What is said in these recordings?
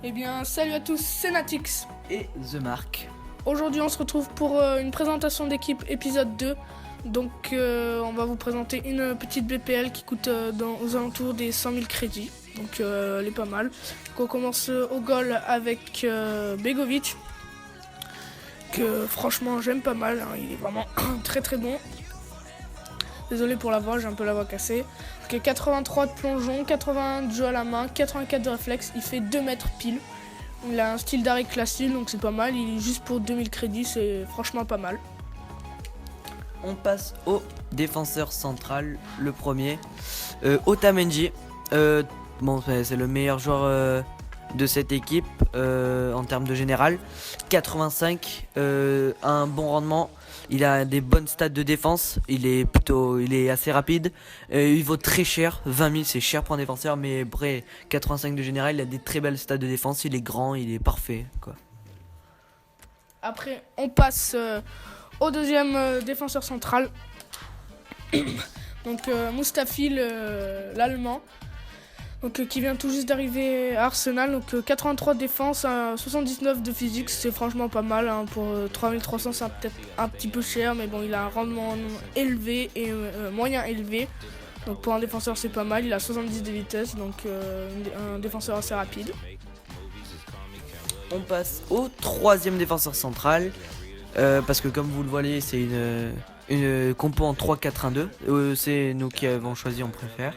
Eh bien, salut à tous, c'est Natix. Et The Mark. Aujourd'hui, on se retrouve pour une présentation d'équipe épisode 2. Donc, on va vous présenter une petite BPL qui coûte aux alentours des 100 000 crédits. Donc, elle est pas mal. Donc, on commence au goal avec Begovic, que franchement, j'aime pas mal. Hein, il est vraiment très très bon. Désolé pour la voix, j'ai un peu la voix cassée. Donc, 83 de plongeon, 81 de jeu à la main, 84 de réflexe. Il fait 2 mètres pile. Il a un style d'arrêt classique, donc c'est pas mal. Il est juste pour 2000 crédits, c'est franchement pas mal. On passe au défenseur central, le premier, Otamendi. C'est le meilleur joueur de cette équipe en termes de général. 85, un bon rendement. Il a des bonnes stats de défense. Il est assez rapide. Il vaut très cher. 20 000, c'est cher pour un défenseur, mais après 85 de général, il a des très belles stats de défense. Il est grand, il est parfait, quoi. Après, on passe au deuxième défenseur central. Donc Mustafi, l'allemand. Donc, qui vient tout juste d'arriver à Arsenal. Donc 83 de défense, 79 de physique, c'est franchement pas mal. Hein. Pour 3300, c'est peut-être un petit peu cher, mais bon, il a un rendement élevé et moyen élevé. Donc pour un défenseur, c'est pas mal. Il a 70 de vitesse, donc un défenseur assez rapide. On passe au troisième défenseur central. Parce que comme vous le voyez, c'est une compo en 3-4-1-2. C'est nous qui avons choisi, on préfère.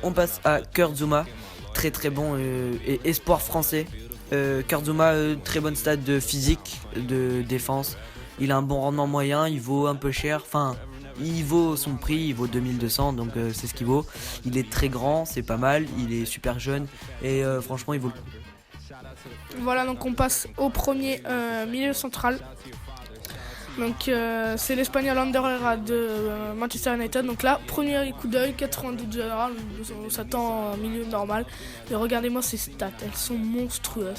On passe à Kurt Zouma, très très bon et espoir français. Kurt Zouma, très bonne stat de physique, de défense. Il a un bon rendement moyen, il vaut un peu cher. Enfin, il vaut son prix, il vaut 2200, donc c'est ce qu'il vaut. Il est très grand, c'est pas mal. Il est super jeune et franchement, il vaut le coup. Voilà, donc on passe au premier milieu central. Donc c'est l'Espagnol Ander Herrera de Manchester United. Donc là, premier coup d'œil, 92 de général, on s'attend à un milieu normal. Mais regardez-moi ces stats, elles sont monstrueuses.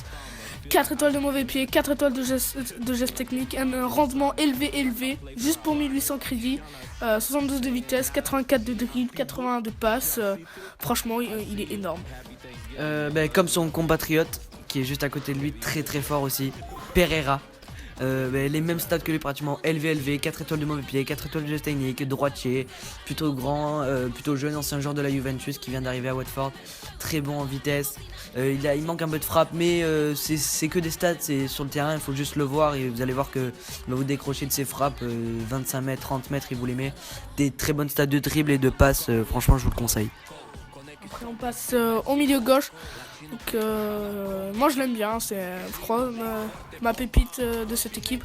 4 étoiles de mauvais pied, 4 étoiles de geste technique, un rendement élevé, juste pour 1800 crédits, 72 de vitesse, 84 de dribble, 81 de passe. Franchement, il est énorme. Comme son compatriote qui est juste à côté de lui, très très fort aussi, Pereira. Les mêmes stats que lui, pratiquement élevé, 4 étoiles de mauvais pied, 4 étoiles de geste technique, droitier, plutôt grand, plutôt jeune, ancien joueur de la Juventus qui vient d'arriver à Watford, très bon en vitesse. Il manque un peu de frappe, mais c'est que des stats, c'est sur le terrain, il faut juste le voir et vous allez voir que va vous décrocher de ses frappes, 25 mètres, 30 mètres, il vous les met. Des très bonnes stats de dribble et de passe, franchement je vous le conseille. Après on passe au milieu gauche. Donc moi je l'aime bien, c'est je crois ma pépite de cette équipe.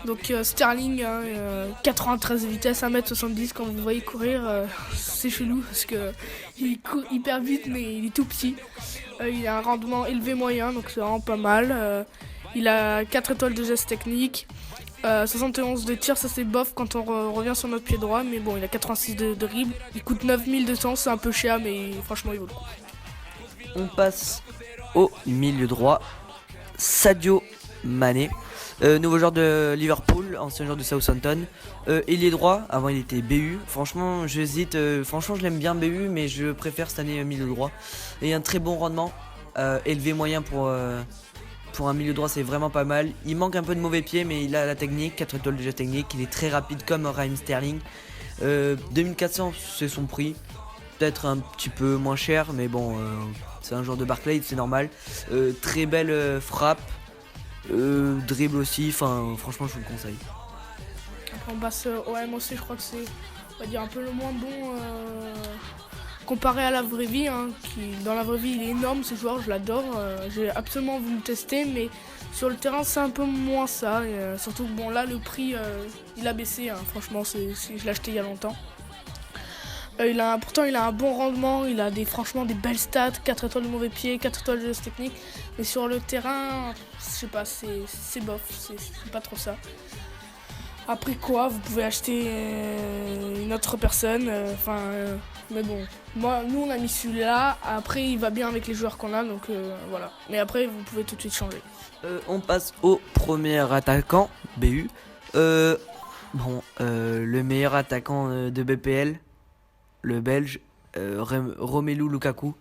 Donc Sterling, 93 de vitesse, 1m70, quand vous voyez courir, c'est chelou parce que il court hyper vite mais il est tout petit. Il a un rendement élevé moyen, donc c'est vraiment pas mal. Il a 4 étoiles de geste technique, 71 de tir, ça c'est bof quand on revient sur notre pied droit, mais bon il a 86 de dribble. Il coûte 9200, c'est un peu cher mais franchement il vaut le coup. On passe au milieu droit, Sadio Mané, nouveau joueur de Liverpool, ancien joueur de Southampton. Ailier droit, avant il était BU. Franchement, j'hésite. Franchement, je l'aime bien BU, mais je préfère cette année milieu droit. Et un très bon rendement, élevé moyen pour un milieu droit, c'est vraiment pas mal. Il manque un peu de mauvais pied, mais il a la technique, 4 étoiles de jeu technique. Il est très rapide comme Raheem Sterling. 2400, c'est son prix. Peut-être un petit peu moins cher, mais bon, c'est un joueur de Barclay, c'est normal. Très belle frappe, dribble aussi, enfin franchement je vous le conseille. Après on passe au MOC, je crois que c'est on va dire un peu le moins bon comparé à la vraie vie. Hein, dans la vraie vie il est énorme ce joueur, je l'adore. J'ai absolument voulu le tester, mais sur le terrain c'est un peu moins ça. Et, surtout que bon là le prix il a baissé, hein, franchement je l'ai acheté il y a longtemps. Pourtant il a un bon rendement, il a franchement des belles stats, 4 étoiles de mauvais pied, 4 étoiles de geste technique, mais sur le terrain, je sais pas, c'est bof, c'est pas trop ça. Après quoi, vous pouvez acheter une autre personne, mais bon, nous on a mis celui-là, après il va bien avec les joueurs qu'on a, donc voilà. Mais après vous pouvez tout de suite changer. On passe au premier attaquant, BU. Le meilleur attaquant de BPL, le belge, Romelu Lukaku.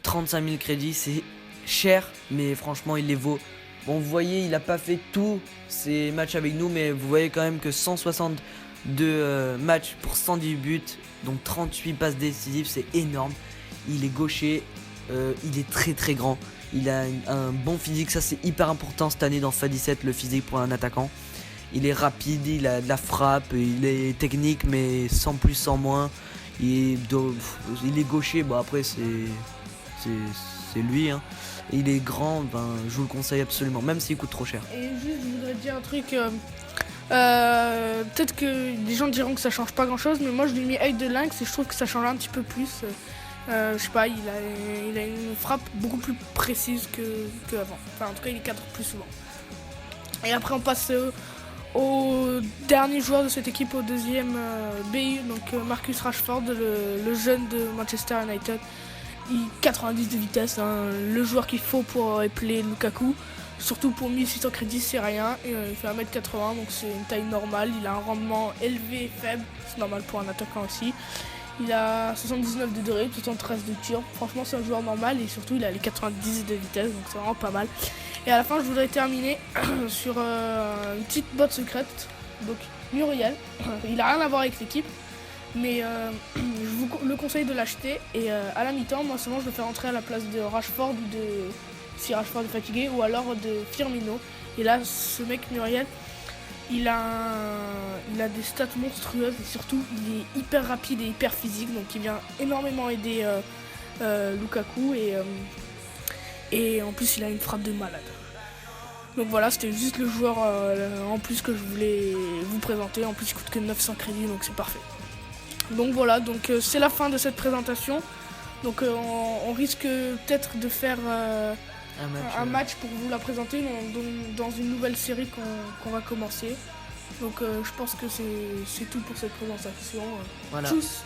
35 000 crédits, c'est cher, mais franchement il les vaut. Bon, vous voyez, il a pas fait tous ses matchs avec nous, mais vous voyez quand même que 162 matchs pour 110 buts, donc 38 passes décisives, c'est énorme. Il est gaucher, il est très très grand, il a un bon physique, ça c'est hyper important cette année dans FIFA 17, le physique pour un attaquant. Il est rapide, il a de la frappe, il est technique, mais sans plus sans moins. Il est gaucher, bon après c'est lui, hein. Il est grand, ben, je vous le conseille absolument, même s'il coûte trop cher. Et juste, je voudrais dire un truc. Peut-être que les gens diront que ça change pas grand chose, mais moi je lui ai mis œil de lynx et je trouve que ça change un petit peu plus. Je sais pas, il a une frappe beaucoup plus précise qu'avant. Enfin, en tout cas, il cadre plus souvent. Et après, on passe au dernier joueur de cette équipe, au deuxième BU, donc Marcus Rashford, le jeune de Manchester United. 90 de vitesse, hein, le joueur qu'il faut pour épeler Lukaku. Surtout pour 1600 crédits, c'est rien. Et, il fait 1m80, donc c'est une taille normale. Il a un rendement élevé et faible, c'est normal pour un attaquant aussi. Il a 79 de dribble, 73 de tir. Franchement, c'est un joueur normal et surtout, il a les 90 de vitesse, donc c'est vraiment pas mal. Et à la fin, je voudrais terminer sur une petite botte secrète. Donc, Muriel. Il a rien à voir avec l'équipe. Mais je vous le conseille de l'acheter et à la mi-temps, moi seulement je le fais rentrer à la place de Rashford ou si Rashford est fatigué ou alors de Firmino. Et là, ce mec Muriel, il a des stats monstrueuses et surtout il est hyper rapide et hyper physique, donc il vient énormément aider Lukaku et en plus il a une frappe de malade. Donc voilà, c'était juste le joueur en plus que je voulais vous présenter. En plus il coûte que 900 crédits, donc c'est parfait. Donc voilà, donc c'est la fin de cette présentation. Donc on risque peut-être de faire un match pour vous la présenter dans une nouvelle série qu'on va commencer. Donc je pense que c'est tout pour cette présentation. Voilà. Tchuss.